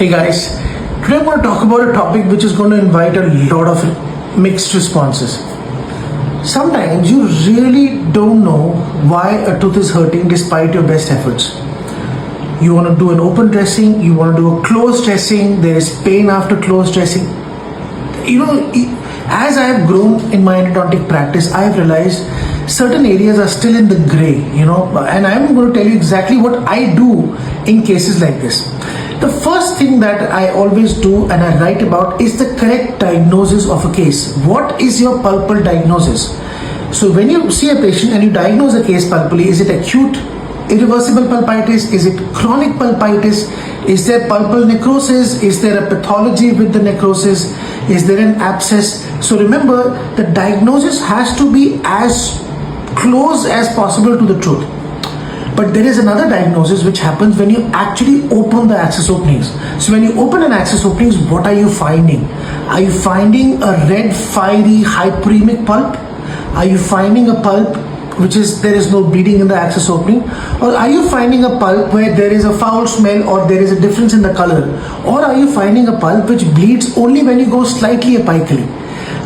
Hey guys, today I'm going to talk about a topic which is going to invite a lot of mixed responses. Sometimes you really don't know why a tooth is hurting despite your best efforts. You want to do an open dressing, you want to do a closed dressing, there is pain after closed dressing. As I have grown in my endodontic practice, I have realized certain areas are still in the gray, and I'm going to tell you exactly what I do in cases like this. The first thing that I always do and I write about is the correct diagnosis of a case. What is your pulpal diagnosis? So when you see a patient and you diagnose a case pulpally, is it acute irreversible pulpitis? Is it chronic pulpitis? Is there pulpal necrosis? Is there a pathology with the necrosis? Is there an abscess? So remember, the diagnosis has to be as close as possible to the truth. But there is another diagnosis which happens when you actually open the access openings. So when you open an access openings, what are you finding? Are you finding a red, fiery, hyperemic pulp? Are you finding a pulp which is there is no bleeding in the access opening? Or are you finding a pulp where there is a foul smell or there is a difference in the color? Or are you finding a pulp which bleeds only when you go slightly apically?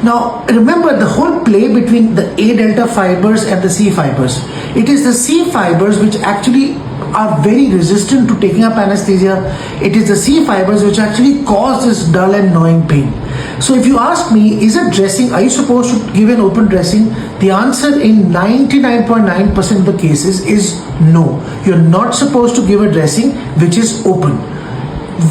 Now remember the whole play between the A delta fibers and the C fibers. It is the C fibers which actually are very resistant to taking up anesthesia. It is the C fibers which actually cause this dull and gnawing pain. So if you ask me, is a dressing, are you supposed to give an open dressing? The answer in 99.9% of the cases is no. You're not supposed to give a dressing which is open.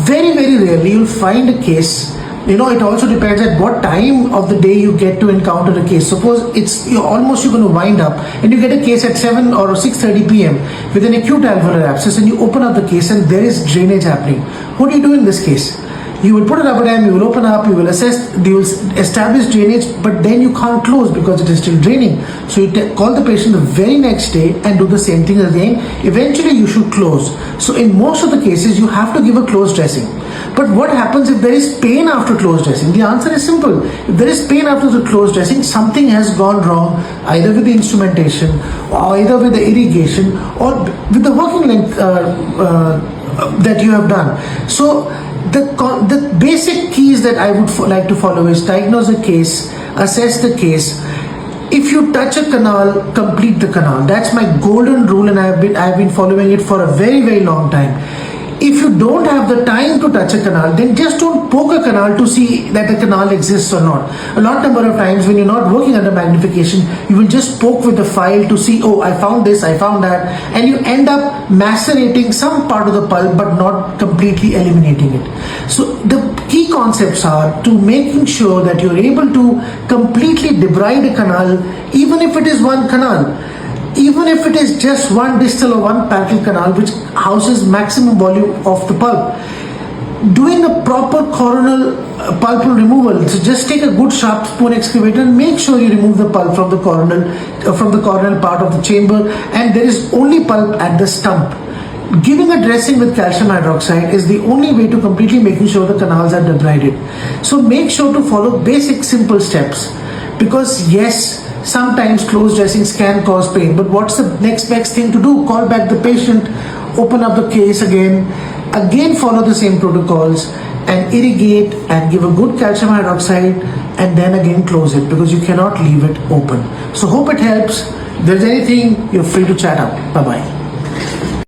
Very, very rarely you'll find a case. It also depends at what time of the day you get to encounter a case. Suppose you're going to wind up and you get a case at 7 or 6:30 p.m. with an acute alveolar abscess, and you open up the case and there is drainage happening. What do you do in this case? You will put a rubber dam, you will open up, you will establish drainage, but then you can't close because it is still draining. So you call the patient the very next day and do the same thing again. Eventually you should close. So in most of the cases you have to give a closed dressing. But what happens if there is pain after closed dressing? The answer is simple. If there is pain after the closed dressing, something has gone wrong either with the instrumentation or either with the irrigation or with the working length that you have done. So the basic keys that I would like to follow is diagnose the case, assess the case. If you touch a canal, complete the canal. That's my golden rule, and I have been following it for a very, very long time. If you don't have the time to touch a canal, then just don't poke a canal to see that the canal exists or not. A lot number of times when you're not working under magnification, you will just poke with the file to see, oh, I found this, I found that, and you end up macerating some part of the pulp but not completely eliminating it. So the key concepts are to making sure that you're able to completely debride a canal, even if it is one canal. Even if it is just one distal or one parietal canal which houses maximum volume of the pulp. Doing a proper coronal pulpal removal, so just take a good sharp spoon excavator and make sure you remove the pulp from the coronal part of the chamber, and there is only pulp at the stump. Giving a dressing with calcium hydroxide is the only way to completely making sure the canals are debrided. So make sure to follow basic simple steps, because yes, sometimes closed dressings can cause pain, but what's the next best thing to do? Call back the patient, open up the case again follow the same protocols and irrigate and give a good calcium hydroxide and then again close it, because you cannot leave it open. So hope it helps. If there's anything, you're free to chat up. Bye-bye.